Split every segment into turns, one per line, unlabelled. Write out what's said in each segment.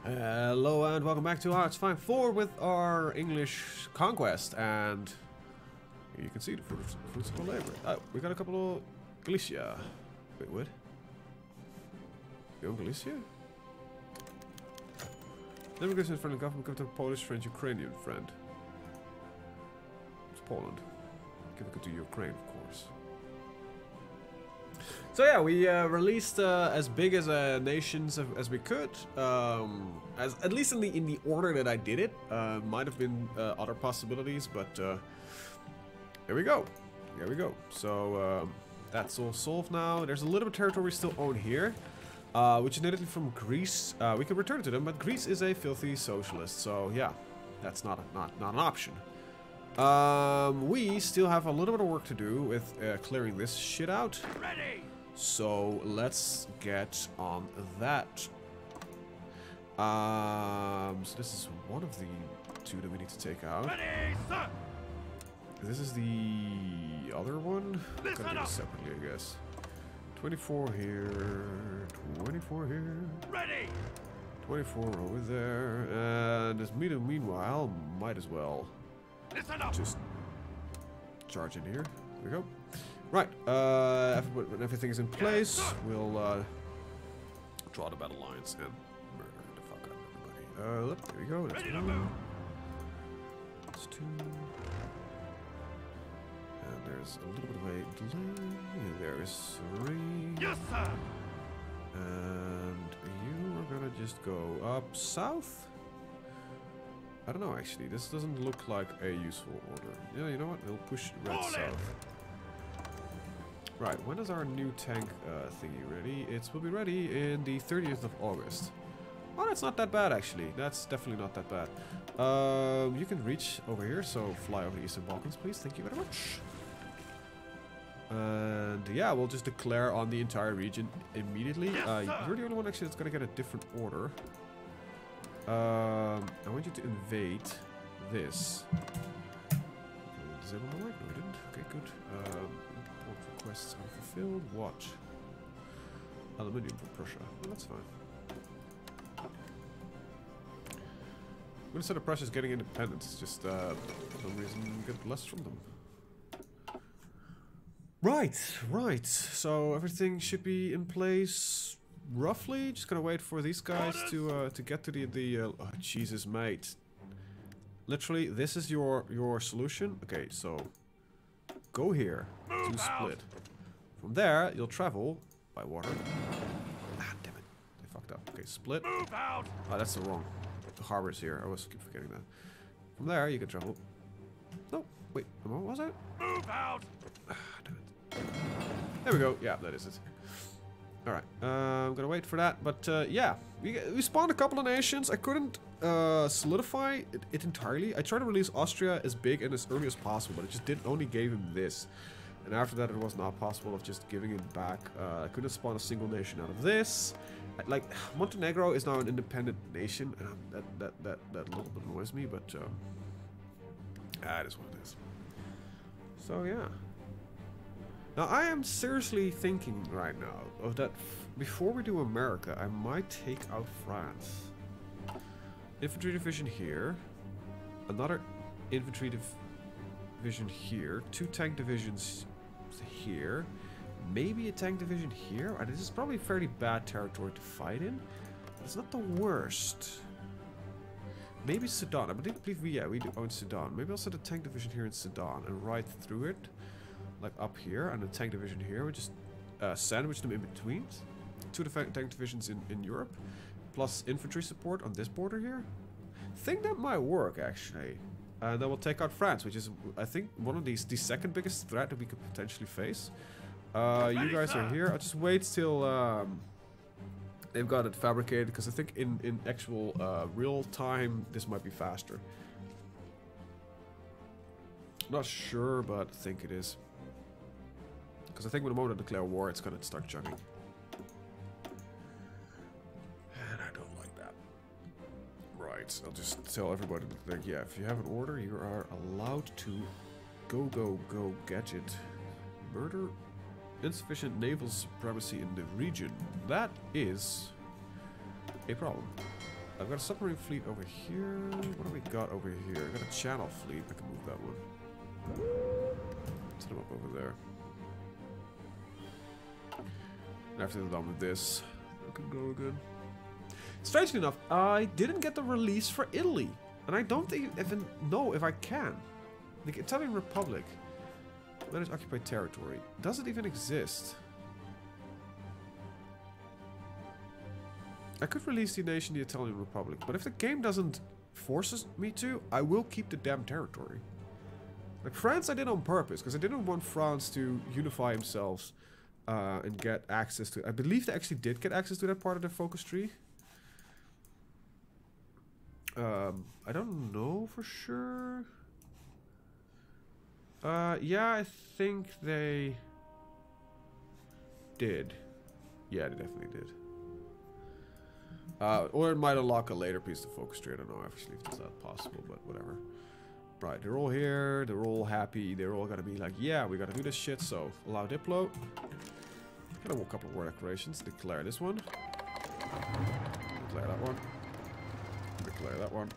Hello and welcome back to HoI4 with our English conquest, and here you can see the fruits of our labor. Oh, we got a couple of Galicia. Wait, what? You own Galicia? Never gives in friendly government, give it to a Polish friend, Ukrainian friend. It's Poland. Give it to Ukraine, of course. So yeah, we released as big as nations as we could, at least in the order that I did it. Might have been other possibilities, but here we go. Here we go. So that's all solved now. There's a little bit of territory we still own here, which is natively from Greece. We can return it to them, but Greece is a filthy socialist, so yeah, that's not an option. We still have a little bit of work to do with clearing this shit out.
Ready.
So let's get on that. So this is one of the two that we need to take out.
Ready, sir.
This is the other one. I'm gonna do this separately, I guess. 24 here, 24 here.
Ready.
24 over there, and this meanwhile might as well just charge in here. There we go. Right, when everything is in place, we'll draw the battle lines and murder the fuck out of everybody. Look, there we go. That's one. That's two. And there's a little bit of a delay. There's three.
Yes, sir.
And you are gonna just go up south. I don't know, actually. This doesn't look like a useful order. Yeah, you know what? We'll push red south. Right, when is our new tank thingy ready? It will be ready in the 30th of August. Oh, that's not that bad, actually. That's definitely not that bad. You can reach over here, so fly over the Eastern Balkans, please. Thank you very much. And yeah, we'll just declare on the entire region immediately. You're the only one, actually, that's going to get a different order. I want you to invade this. Disable my mic? No, I didn't. Okay, good. Requests unfulfilled. Watch. Aluminium for Prussia. Well, that's fine. Instead of Prussia's getting independence, just for some reason get less from them. Right, right. So everything should be in place roughly. Just gonna wait for these guys to get to the oh, Jesus, mate. Literally, this is your solution. Okay, so go here to split. From there, you'll travel by water. Ah, damn it. They fucked up. Okay, split.
Move out.
Oh, that's the wrong. The harbor's here. I always keep forgetting that. From there, you can travel. No, wait. What was it?
Move out.
Ah, damn it. There we go. Yeah, that is it. Alright, I'm gonna wait for that, but yeah, we spawned a couple of nations. I couldn't solidify it entirely. I tried to release Austria as big and as early as possible, but it just only gave him this. And after that, it was not possible of just giving it back. I couldn't spawn a single nation out of this. Like, Montenegro is now an independent nation, and that little bit annoys me, but that is what it is. So yeah. Now, I am seriously thinking right now of that before we do America, I might take out France. Infantry division here, another infantry division here, 2 tank divisions here, maybe a tank division here. This is probably fairly bad territory to fight in, but it's not the worst. Maybe Sudan. I believe we do own Sudan. Maybe I'll set a tank division here in Sudan and ride through it. Like up here, and a tank division here, we just sandwich them in between. 2 tank divisions in Europe, plus infantry support on this border here. Think that might work, actually. And then we'll take out France, which is, I think, one of the second biggest threat that we could potentially face. You guys are here. I'll just wait till they've got it fabricated, because I think in actual real time, this might be faster. Not sure, but I think it is. Because I think when the moment I declare war, it's gonna start chugging. And I don't like that. Right, I'll just tell everybody that, yeah, if you have an order, you are allowed to go gadget. Murder insufficient naval supremacy in the region. That is a problem. I've got a submarine fleet over here. What do we got over here? I've got a channel fleet. I can move that one. Set them up over there. And after they're done with this, I can go again. Strangely enough, I didn't get the release for Italy. And I don't even know if I can. The Italian Republic. Manage occupied territory. Does it even exist? I could release the nation, the Italian Republic, but if the game doesn't force me to, I will keep the damn territory. Like France I did on purpose, because I didn't want France to unify themselves and get access to... I believe they actually did get access to that part of their focus tree. I don't know for sure. Yeah, I think they did. Yeah, they definitely did. Or it might unlock a later piece of focus tree. I don't know actually if that's not possible, but whatever. Right, they're all here. They're all happy. They're all gonna be like, yeah, we gotta do this shit. So allow Diplo. Got a couple of war declarations. Declare this one. Declare that one. Declare that one.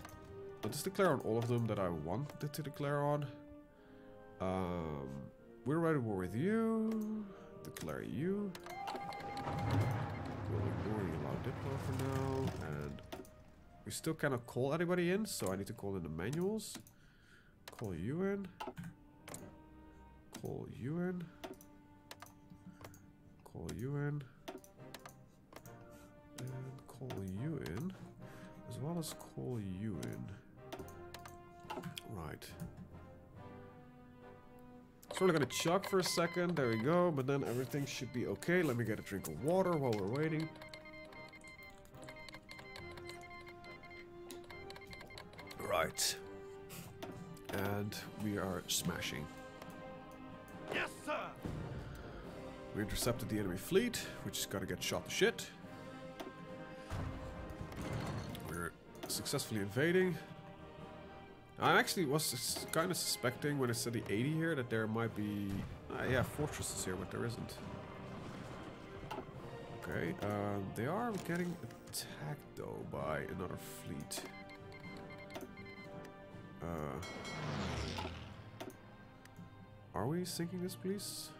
I'll just declare on all of them that I wanted to declare on. We're right at war with you. Declare you. We'll ignore you, allow Diplo for now, and we still cannot call anybody in, so I need to call in the manuals. Call you in. Call you in. Call you in. And call you in. As well as call you in. Right. Sort of gonna chuck for a second, there we go, but then everything should be okay. Let me get a drink of water while we're waiting. Right. And we are smashing.
Yes, sir!
We intercepted the enemy fleet, which is gonna get shot to shit. We're successfully invading. I actually was kind of suspecting when I said the 80 here that there might be, yeah, fortresses here, but there isn't. Okay, they are getting attacked though by another fleet. Are we sinking this, please?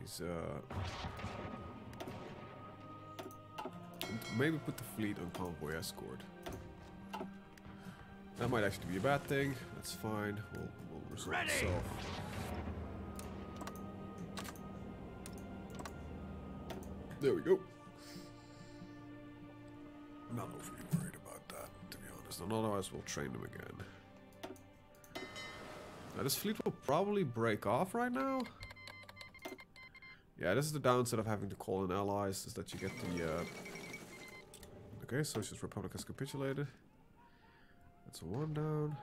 He's maybe put the fleet on convoy escort. That might actually be a bad thing. That's fine. We'll resolve itself. There we go. Not overly worried about that, to be honest. And otherwise, we'll train them again. Now, this fleet will probably break off right now. Yeah, this is the downside of having to call in allies, is that you get the... Okay, Socialist Republic has capitulated. That's one down.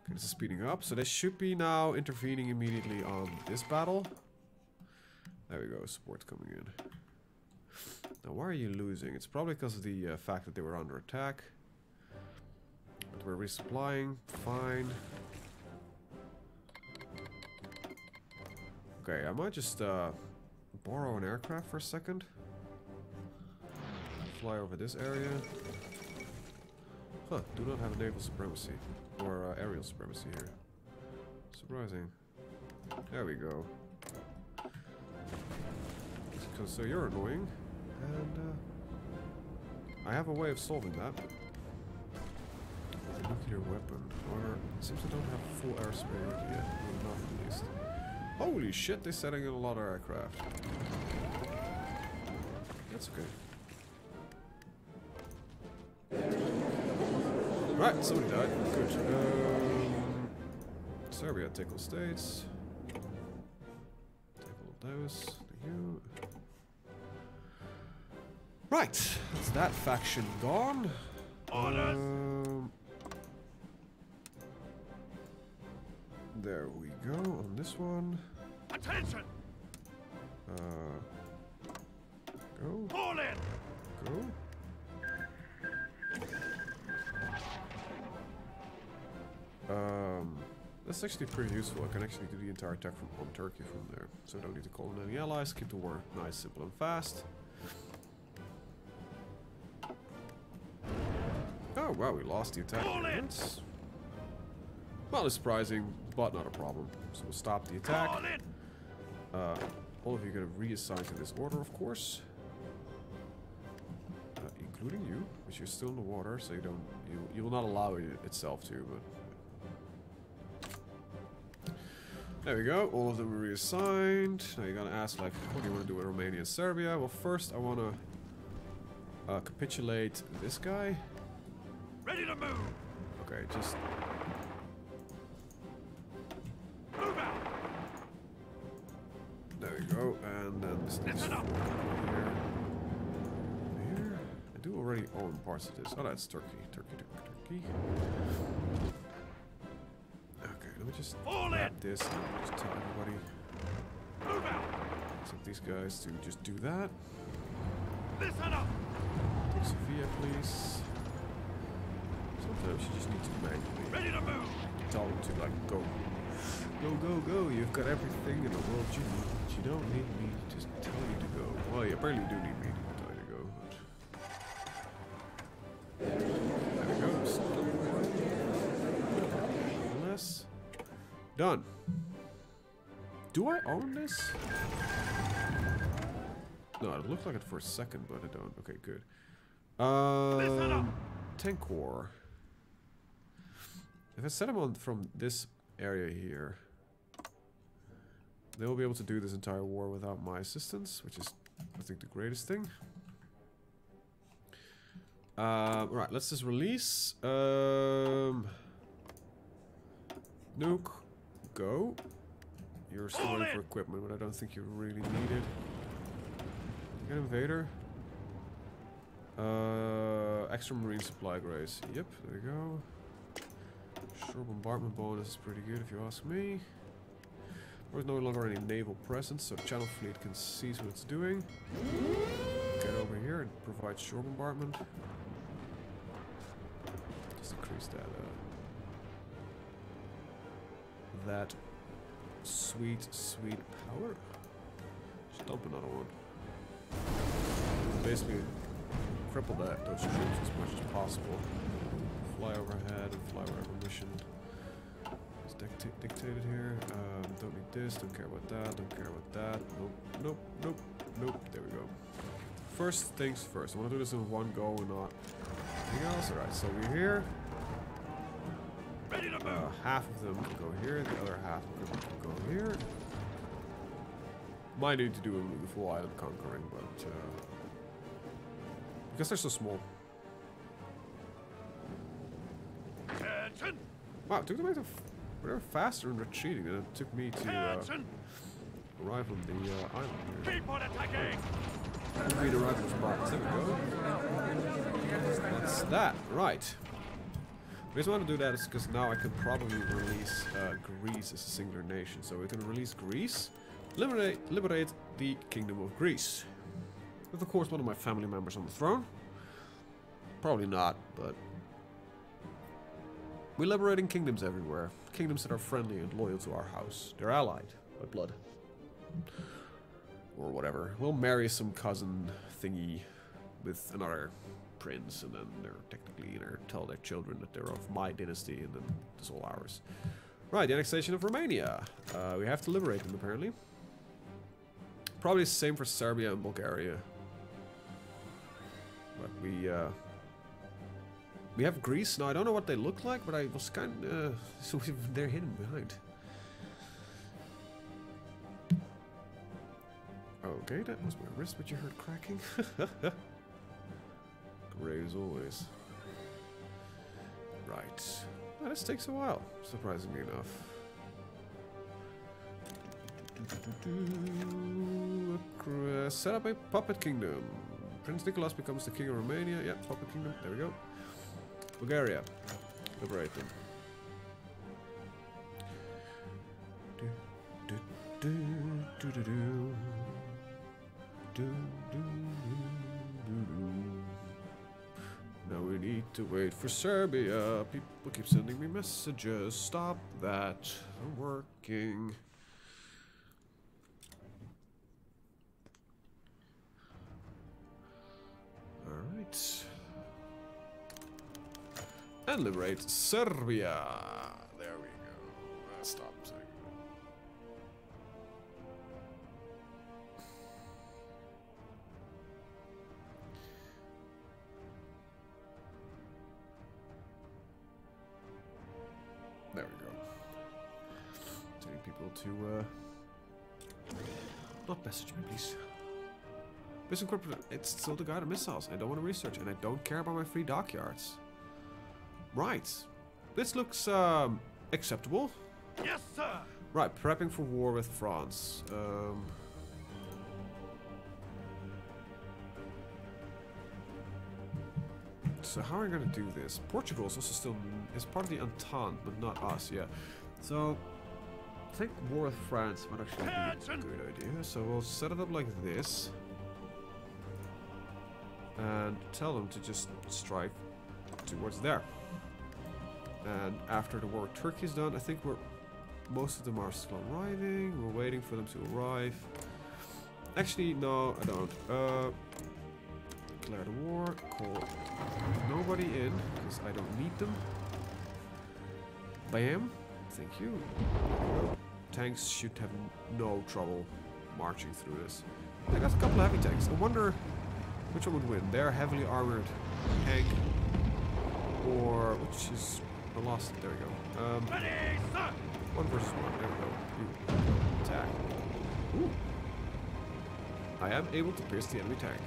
Okay, this is speeding up, so they should be now intervening immediately on this battle. There we go, support coming in. Now, why are you losing? It's probably because of the fact that they were under attack. But we're resupplying, fine. Okay, I might just borrow an aircraft for a second. Fly over this area. Huh, do not have naval supremacy. Or aerial supremacy here. Surprising. There we go. So you're annoying. And I have a way of solving that. With a nuclear weapon. Or it seems I don't have full air superiority yet. Well, not at least. Holy shit, they're setting in a lot of aircraft. That's okay. Right, somebody died. Good. Serbia, take all states. Take all those. You. Right, that's that faction gone. There we go on this one.
Attention!
Go.
Fall in!
Go. That's actually pretty useful. I can actually do the entire attack on Turkey from there. So I don't need to call in any allies. Keep the war nice, simple, and fast. wow, we lost the attack. That's well, it's surprising, but not a problem. So we'll stop the attack. All of you are going to reassign to this order, of course. Including you, which you're still in the water, so you will not allow it itself to, but there we go, all of them are reassigned. Now you're gonna ask, like, what do you want to do with Romania and Serbia? Well, first I want to capitulate this guy.
Ready to move.
Okay, just
Move out.
there we go, and then this next
Listen up.
here. Here, I do already own parts of this. Oh, that's Turkey. Okay, let me just grab this and just tell everybody.
Move out.
Set these guys to just do that.
Listen up.
Take Sophia, please. Sometimes you just need to manually
Ready to move.
tell them to, like, go. Go. You've got everything in the world you need. You don't need me to tell you to go. Well, you apparently do need me to tell you to go. But there we go. Less. Done. Do I own this? No, it looked like it for a second, but I don't. Okay, good.
Listen up.
Tankor. If I set them on from this area here, they will be able to do this entire war without my assistance, which is, I think, the greatest thing. Right, let's just release. Nuke, go. You're still waiting for equipment, but I don't think you really need it. Get invader. Extra marine supply grace. Yep, there we go. Shore bombardment bonus is pretty good if you ask me. There's no longer any naval presence, so the Channel Fleet can seize what it's doing. Get over here and provide shore bombardment. Just increase that sweet power. Just dump another one. Basically, cripple those troops as much as possible. Fly overhead and fly wherever mission is dictated here. Don't need this, don't care about that, don't care about that. Nope. There we go. First things first. I want to do this in one go and not anything else. Alright, so we're here.
Ready to move.
Half of them can go here, the other half of them can go here. Might need to do a full island conquering, but because they're so small.
Attention.
Wow, it took them they were faster in retreating than it took me to arrive on the island here.
Keep on attacking.
Green arrival spots. There we go. That's that. Right. The reason I want to do that is because now I can probably release Greece as a singular nation. So we can release Greece, liberate the Kingdom of Greece. With, of course, one of my family members on the throne. Probably not, but we're liberating kingdoms everywhere. Kingdoms that are friendly and loyal to our house. They're allied by blood. Or whatever. We'll marry some cousin thingy with another prince, and then they're technically tell their children that they're of my dynasty, and then it's all ours. Right, the annexation of Romania. We have to liberate them, apparently. Probably the same for Serbia and Bulgaria. But we have Greece. Now, I don't know what they look like, but I was kind of... so they're hidden behind. Okay, that was my wrist, but you heard cracking. Great as always. Right. Well, this takes a while, surprisingly enough. Set up a puppet kingdom. Prince Nicholas becomes the king of Romania. Yep, puppet kingdom. There we go. Bulgaria. Liberate them. Now we need to wait for Serbia. People keep sending me messages. Stop that. I'm working. Alright. And liberate Serbia. There we go. Stop saying. There we go. Telling people to not message me, please. Missing corporate. It's still the guided missiles. I don't want to research, and I don't care about my free dockyards. Right. This looks acceptable.
Yes, sir.
Right, prepping for war with France. So how are we gonna do this? Portugal is also still is part of the Entente, but not us. Yeah. So I think war with France might actually be a good idea. So we'll set it up like this, and tell them to just strike towards there. And after the war with Turkey is done, I think most of them are still arriving. We're waiting for them to arrive. Actually, no, I don't. Declare the war. Call nobody in because I don't need them. Bam. Thank you. Tanks should have no trouble marching through this. I got a couple of heavy tanks. I wonder which one would win. They're heavily armored tank, or which is I lost. There we go.
Ready, sir.
1 versus 1. There we go. Attack. Ooh. I am able to pierce the enemy tank.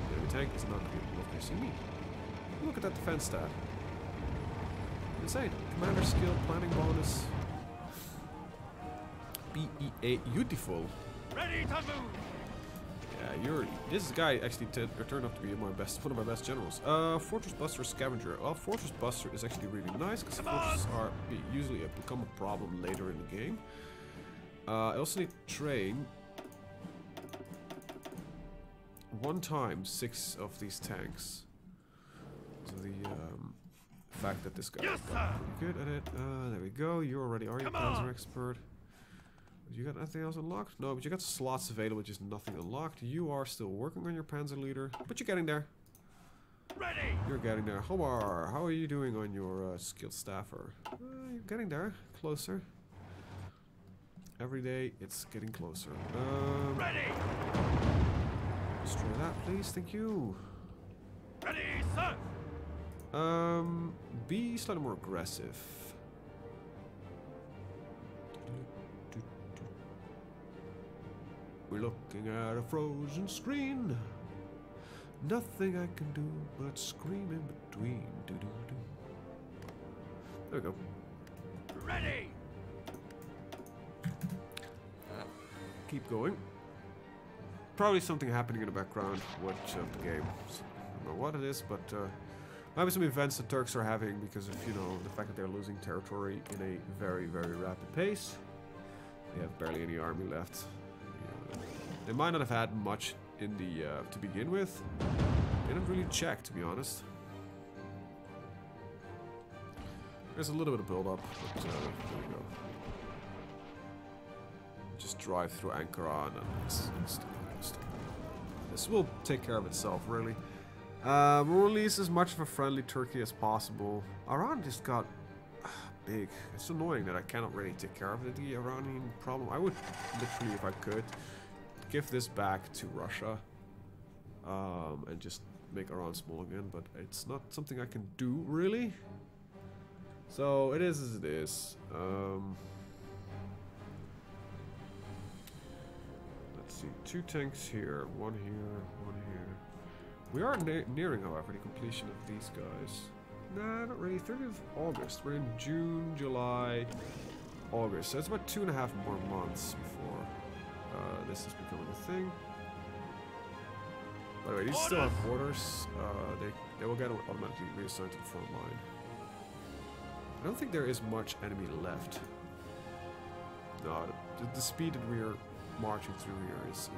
The enemy tank is not capable of piercing me. Look at that defense stat. Insane. Commander skill, planning bonus. BEA, beautiful.
Ready to move.
Yeah, this guy actually turned out to be one of my best generals. Fortress Buster Scavenger. Well, Fortress Buster is actually really nice because fortresses usually become a problem later in the game. I also need to train 1 time 6 of these tanks. So the fact that this guy is pretty good at it. There we go. You already are your Panzer expert. You got anything else unlocked? No, but you got slots available, just nothing unlocked. You are still working on your Panzer leader, but you're getting there.
Ready.
You're getting there. Hobart, how are you doing on your skilled staffer? You're getting there. Closer. Every day, it's getting closer.
Ready.
Destroy that, please. Thank you.
Ready, sir.
Be slightly more aggressive. We're looking at a frozen screen. Nothing I can do but scream in between. There we go.
Ready.
Keep going. Probably something happening in the background of the game. So, I don't know what it is, but might be some events the Turks are having because of, you know, the fact that they're losing territory in a very, very rapid pace. They have barely any army left. They might not have had much in the to begin with. They didn't really check, to be honest. There's a little bit of build-up, but there we go. Just drive through Ankara, and it's this will take care of itself, really. We'll release as much of a friendly Turkey as possible. Iran just got big. It's annoying that I cannot really take care of the Iranian problem. I would literally, if I could, give this back to Russia and just make Iran small again, but it's not something I can do, really. So it is as it is. Let's see, 2 tanks here, 1 here, 1 here. We are nearing, however, the completion of these guys. Nah, not really. 30th of August. We're in June, July, August. So it's about 2.5 more months before this is becoming a thing. By the way, these still have orders. They will get automatically reassigned to the front line. I don't think there is much enemy left. No, the speed that we are marching through here is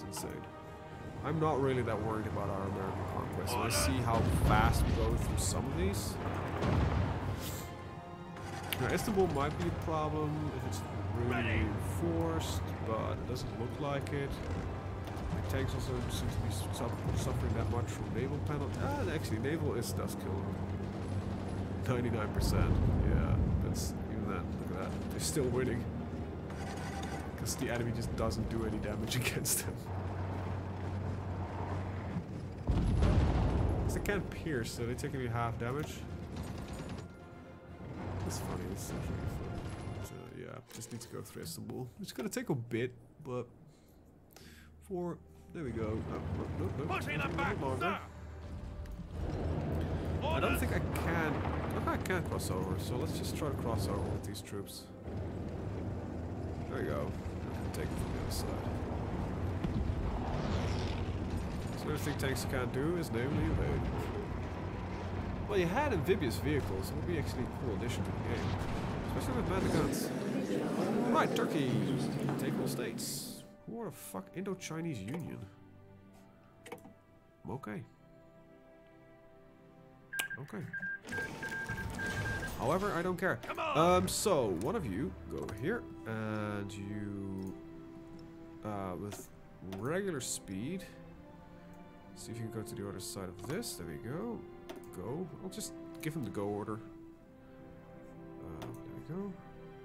insane. I'm not really that worried about our American conquest. I see how fast we go through some of these. Now, Istanbul might be a problem if it's really reinforced, but it doesn't look like it. The tanks also seem to be suffering that much from naval penalty. Actually, naval does kill them. 99%. Yeah, that's even that. Look at that. They're still winning. Because the enemy just doesn't do any damage against them. Because they can't pierce, so they take only half damage. That's funny. It's really funny. So, yeah, just need to go through Istanbul. It's gonna take a bit, but there we go. No.
Pushing them back, sir.
I don't think I can. I can't cross over, so let's just try to cross over with these troops. There we go. Take it from the other side. So the thing tanks can't do is namely evade. Well, you had amphibious vehicles. It would be actually a cool addition to the game, especially with manned guns. Right, Turkey, take all states. Who are the fuck? Indo-Chinese Union. Okay. Okay. However, I don't care. So one of you go over here, and you, with regular speed, see if you can go to the other side of this. There we go. Go. I'll just give him the go order. There we go.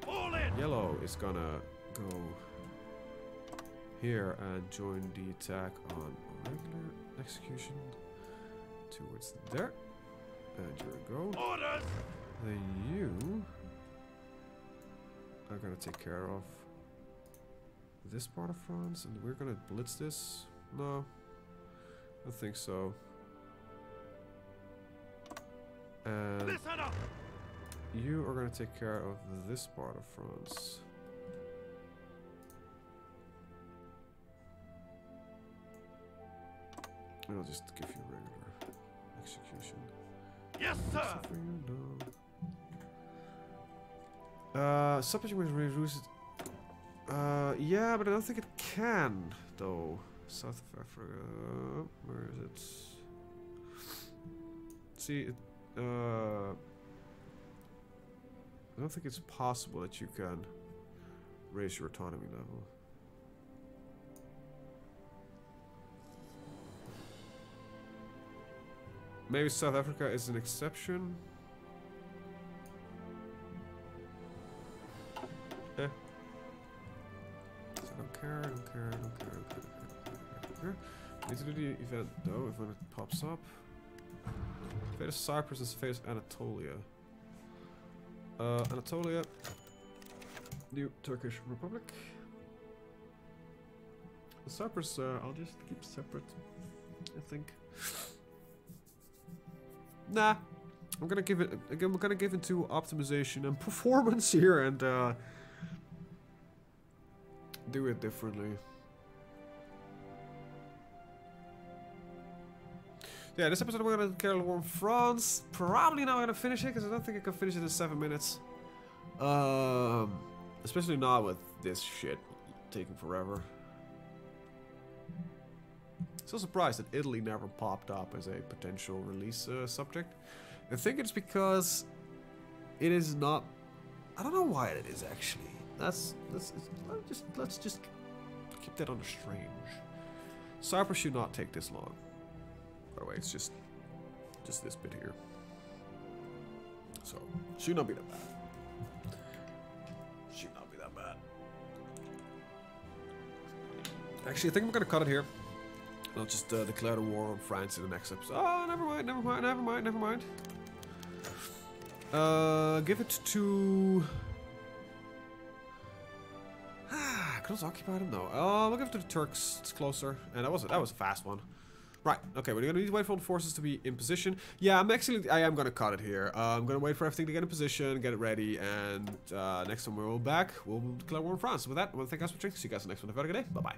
All in.
Yellow is gonna go here and join the attack on regular execution towards there. And here we go.
Orders.
Then you are gonna take care of this part of France, and we're gonna blitz this. No, I don't think so. And
Listen up.
you are gonna take care of this part of France. And I'll just give you regular execution.
Yes, sir.
Subject was reduced. Yeah, but I don't think it can, though. South of Africa. Where is it? See, I don't think it's possible that you can raise your autonomy level. Maybe South Africa is an exception. So I don't care, I don't care, I don't care, I don't care, I don't care. Need to do the event though, if when it pops up. Fate of Cyprus is Fate of Anatolia. Anatolia. New Turkish Republic. Cyprus, I'll just keep separate, I think. Nah, I'm gonna give it. Again, we're gonna give it to optimization and performance here, and do it differently. Yeah, this episode we're gonna carry warm France. Probably not gonna finish it because I don't think I can finish it in 7 minutes. Especially not with this shit taking forever. So surprised that Italy never popped up as a potential release subject. I think it's because it is not. I don't know why it is actually. Let's just keep that under strange. Cyprus should not take this long. By the way, it's just this bit here. So should not be that bad. Should not be that bad. Actually, I think I'm gonna cut it here. I'll just declare the war on France in the next episode. Oh, never mind, never mind, never mind, never mind. Give it to... I could also occupy them? No. We'll give it to the Turks. It's closer. And that was a fast one. Right, okay, we're gonna need to wait for all the forces to be in position. Yeah, I am gonna cut it here. I'm gonna wait for everything to get in position, get it ready, and next time we're all back, we'll declare war on France. With that, I want to thank you guys for watching. See you guys in the next one. Have a good day. Bye-bye.